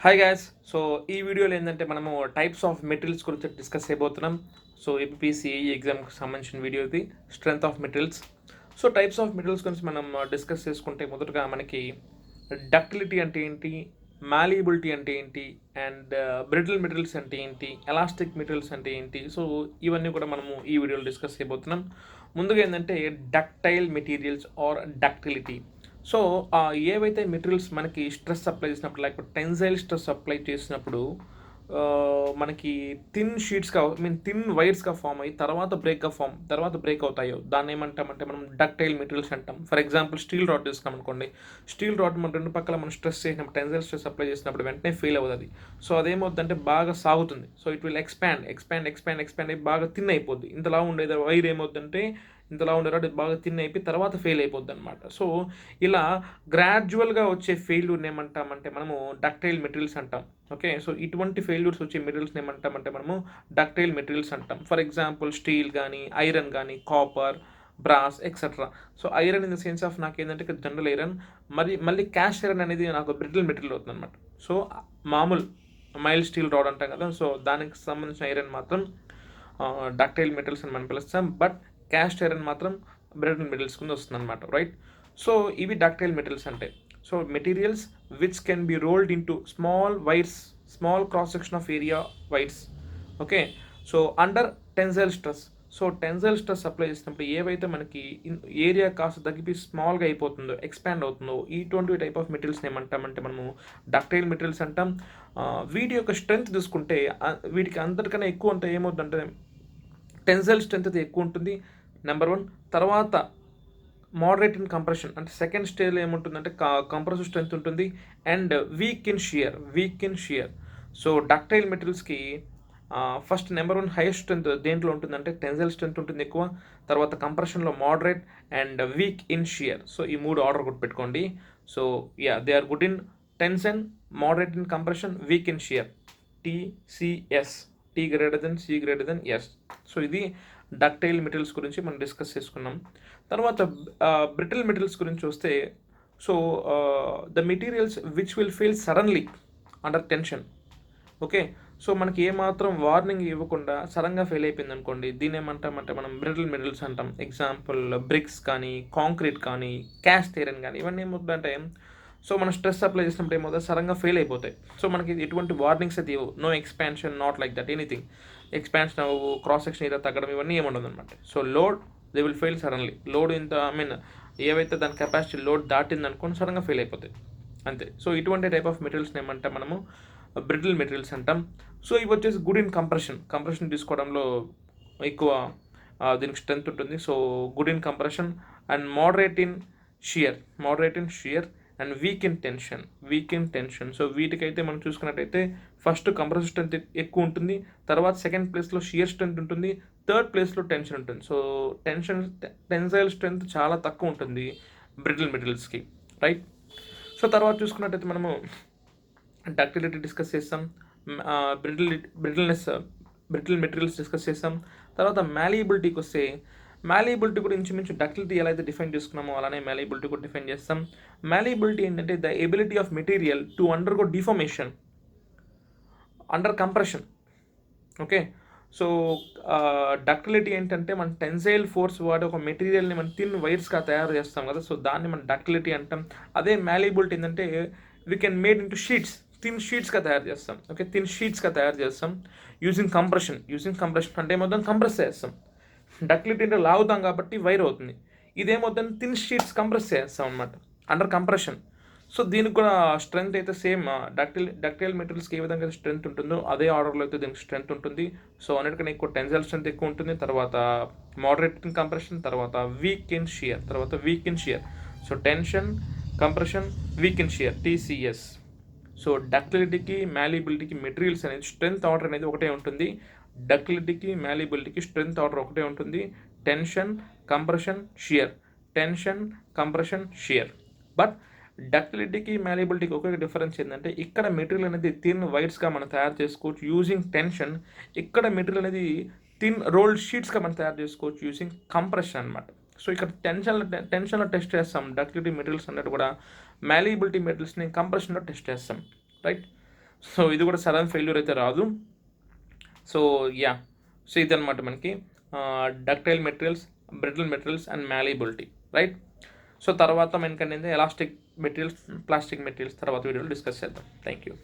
Hi gas. So ఈ వీడియోలో ఏంటంటే మనము టైప్స్ ఆఫ్ మెటీరియల్స్ గురించి డిస్కస్ చేయబోతున్నాం. సో ఏపీసీఈ ఎగ్జామ్కి సంబంధించిన వీడియో ఇది, strength of materials. So types of materials గురించి మనం డిస్కస్ చేసుకుంటే మొదటగా మనకి డక్టిలిటీ అంటే ఏంటి, మాల్యబిలిటీ అంటే ఏంటి, అండ్ బ్రిటిల్ మెటీరియల్స్ అంటే ఏంటి, ఎలాస్టిక్ మెటీరియల్స్ అంటే ఏంటి. సో ఇవన్నీ కూడా మనము ఈ వీడియోలో డిస్కస్ చేయబోతున్నాం. ముందుగా ఏంటంటే ductile materials or ductility. So ఏవైతే మెటీరియల్స్ మనకి స్ట్రెస్ అప్లై చేసినప్పుడు, లైక్ టెన్సైల్ స్ట్రెస్ అప్లై చేసినప్పుడు మనకి థిన్ షీట్స్గా థిన్ వైర్స్గా ఫామ్ అయ్యి తర్వాత బ్రేక్ అవుతాయో దాన్ని ఏమంటామంటే మనం డక్టైల్ మెటీరియల్స్ అంటాం. ఫర్ ఎగ్జాంపుల్ స్టీల్ రాడ్ తీసుకున్నాం అనుకోండి. స్టీల్ రాడ్ మన రెండు పక్కల మనం స్ట్రెస్ చేసినప్పుడు, టెన్సైల్ స్ట్రెస్ అప్లై చేసినప్పుడు వెంటనే ఫెయిల్ అవుతుంది. సో అదేమవుతుందంటే బాగా సాగుతుంది. సో ఇట్ విల్ ఎక్స్పాండ్ అయ్యి బాగా థిన్ అయిపోద్ది. ఇంతలా ఉండేది వైర్ ఏమవుతుందంటే ఇంతలా ఉండేది బాగా థిన్ అయిపోయి తర్వాత ఫెయిల్ అయిపోద్ది అనమాట. సో ఇలా గ్రాడ్యువల్గా వచ్చే ఫెయిల్యూర్ని ఏమంటామంటే మనము డక్టైల్ మెటీరియల్స్ అంటాం. ఓకే, సో ఇటువంటి ఫెయిల్యూర్స్ వచ్చే మెటీరియల్స్ని ఏమంటామంటే మనము డక్టైల్ మెటీరియల్స్ అంటాం. ఫర్ ఎగ్జాంపుల్ స్టీల్ కానీ, ఐరన్ కానీ, copper, brass etcetera. So iron in the sense of నాకు ఏంటంటే జనరల్ ఐరన్, మళ్ళీ క్యాష్ ఐరన్ అనేది నాకు బ్రిటిల్ మెటీరియల్ అవుతుంది అనమాట. సో మామూలు మైల్ స్టీల్ రాడ్ అంటాం కదా, సో దానికి సంబంధించిన ఐరన్ మాత్రం డక్టైల్ మెటీరియల్స్ అని మనం పిలుస్తాం. బట్ క్యాస్ట్ ఐరన్ మాత్రం బ్రిటిల్ మెటీరియల్స్ కింద వస్తుంది అనమాట, రైట్. సో ఇవి డక్టైల్ మెటీరియల్స్ అంటే. So materials which can be rolled into small wires, small cross section of area wires. Okay, so under tensile stress. So tensile stress apply చేసినప్పుడు ఏవైతే మనకి area కాస్త తగ్గిపోయి స్మాల్గా అయిపోతుందో, ఎక్స్పాండ్ అవుతుందో, ఇటువంటి టైప్ ఆఫ్ మెటీరియల్స్ని ఏమంటామంటే మనము డక్టైల్ మెటీరియల్స్ అంటాం. వీటి యొక్క స్ట్రెంత్ చూసుకుంటే వీటికి అందరికన్నా ఎక్కువ అంటే ఏమవుతుందంటే టెన్సైల్ స్ట్రెంత్ అయితే ఎక్కువ ఉంటుంది, నెంబర్ 1. తర్వాత మోడరేట్ ఇన్ కంప్రెషన్, అంటే సెకండ్ స్టేజ్లో ఏముంటుందంటే కంప్రెసివ్ స్ట్రెంత్ ఉంటుంది. And weak in shear. So ductile మెటీరియల్స్కి ఫస్ట్ నెంబర్ 1 హైయెస్ట్ స్ట్రెంత్ దేంట్లో ఉంటుందంటే టెన్సైల్ స్ట్రెంత్ ఉంటుంది ఎక్కువ, తర్వాత కంప్రెషన్లో moderate and weak in shear. So ఈ 3 ఆర్డర్ గుర్తుపెట్టుకోండి. So they are good in tension, moderate in compression, weak in shear. TCS, T greater than, C greater than S. So ఇది ductile materials గురించి మనం discuss చేసుకున్నాం. తర్వాత brittle materials గురించి వస్తే, so the materials which will fail suddenly under tension. Okay, so మనకి ఏమాత్రం warning ఇవ్వకుండా సడన్గా ఫెయిల్ అయిపోయింది అనుకోండి, దీని ఏమంటామంటే మనం బ్రిటిల్ మెటీరియల్స్ అంటాం. ఎగ్జాంపుల్ బ్రిక్స్ కానీ, కాంక్రీట్ కానీ, క్యాస్ట్ ఐరన్ కానీ, ఇవన్నీ ఏమవుతుందంటే సో మనం స్ట్రెస్ అప్లై చేసినప్పుడు ఏమవుతుంది, సడన్గా ఫెయిల్ అయిపోతాయి. సో మనకి ఎటువంటి వార్నింగ్స్ అయితే ఇవ్వవు. No expansion, not like that anything. Expansion అవ్వవు, క్రాస్ సెక్షన్ ఏదో తగ్గడం, ఇవన్నీ ఏముండదు అనమాట. So load they will fail suddenly. Load ఇంత ఏవైతే దాని కెపాసిటీ లోడ్ దాటింది అనుకోని సడన్గా ఫెయిల్ అయిపోతాయి అంతే. సో ఇటువంటి టైప్ ఆఫ్ మెటీరియల్స్ని ఏమంటాం మనము బ్రిటిల్ మెటీరియల్స్ అంటాం. సో ఇవి వచ్చేసి గుడ్ ఇన్ కంప్రెషన్ తీసుకోవడంలో ఎక్కువ దీనికి స్ట్రెంత్ ఉంటుంది. So good in compression and moderate in shear and weak in tension. So వీటికైతే మనం చూసుకున్నట్టయితే ఫస్ట్ కంప్రెసివ్ స్ట్రెంత్ ఎక్కువ ఉంటుంది, తర్వాత సెకండ్ ప్లేస్లో షియర్ స్ట్రెంత్ ఉంటుంది, థర్డ్ ప్లేస్లో టెన్షన్ ఉంటుంది. సో టెన్సైల్ స్ట్రెంత్ చాలా తక్కువ ఉంటుంది బ్రిటిల్ మెటీరియల్స్కి, రైట్. సో తర్వాత చూసుకున్నట్టయితే మనము డక్టిలిటీ డిస్కస్ చేస్తాం, బ్రిటిల్ మెటీరియల్స్ డిస్కస్ చేస్తాం. తర్వాత మ్యాలియబిలిటీకి వస్తే, మ్యాలియబిలిటీ కూడా ఇంచుమించు డక్టిలిటీ ఎలా అయితే డిఫైన్ చేసుకున్నామో అలానే మ్యాలియబిలిటీ కూడా డిఫైన్ చేస్తాం. మ్యాలియబిలిటీ ఏంటంటే the ability of material to undergo deformation under compression. Okay, so ductility ఏంటంటే మన టెన్సైల్ ఫోర్స్ వాడి ఒక మెటీరియల్ని మనం థిన్ వైర్స్గా తయారు చేస్తాం కదా, సో దాన్ని మనం డక్టిలిటీ అంటాం. అదే మ్యాలియబిలిటీ ఏంటంటే we can made into thin షీట్స్గా తయారు చేస్తాం. ఓకే, థిన్ షీట్స్గా తయారు చేస్తాం యూజింగ్ కంప్రెషన్ అంటే మొత్తం కంప్రెస్ చేస్తాం. డక్టిలిటీ అంటే లాగుతాం కాబట్టి వైర్ అవుతుంది, ఇదేమవుతుంది థిన్ షీట్స్ కంప్రెస్ చేస్తాం అనమాట అండర్ కంప్రెషన్. సో దీనికి కూడా స్ట్రెంత్ అయితే సేమ్ డక్టైల్ మెటీరియల్స్కి ఏ విధంగా స్ట్రెంత్ ఉంటుందో అదే ఆర్డర్లో అయితే దీనికి స్ట్రెంత్ ఉంటుంది. సో అన్నిటికన్నా ఎక్కువ టెన్సైల్ స్ట్రెంత్ ఎక్కువ ఉంటుంది, తర్వాత మోడరేట్ ఇన్ కంప్రెషన్, తర్వాత weak in shear. So tension, compression, weak in shear, TCS. So డక్టిలిటీకి, మ్యాలియబిలిటీకి మెటీరియల్స్ అనేది స్ట్రెంత్ ఆర్డర్ అనేది ఒకటే ఉంటుంది. డక్టిలిటీకి, మ్యాలియబిలిటీకి స్ట్రెంత్ ఆర్డర్ ఒకటే ఉంటుంది. Tension, compression, shear. బట్ డక్టిలిటీకి, మ్యాలియబిలిటీకి ఒకే డిఫరెన్స్ ఏంటంటే ఇక్కడ మెటీరియల్ అనేది థిన్ వైర్స్గా మనం తయారు చేసుకోవచ్చు యూజింగ్ టెన్షన్, ఇక్కడ మెటీరియల్ అనేది థిన్ రోల్డ్ షీట్స్గా మనం తయారు చేసుకోవచ్చు యూజింగ్ కంప్రెషన్ అనమాట. సో ఇక్కడ టెన్షన్లో టెస్ట్ చేస్తాం డక్టిలిటీ మెటీరియల్స్ అన్నట్టు కూడా మ్యాలియబిలిటీ మెటీరియల్స్ని కంప్రెషన్లో టెస్ట్ చేస్తాం, రైట్. సో ఇది కూడా సడన్ ఫెయిల్యూర్ అయితే రాదు. సో యా, సో ఇదనమాట మనకి ductile materials, brittle materials and మ్యాలిబిలిటీ, right. So తర్వాత మనకంటే ఎలాస్టిక్ మెటీరియల్స్, ప్లాస్టిక్ మెటీరియల్స్ తర్వాత వీడియోలో డిస్కస్ చేద్దాం. Thank you.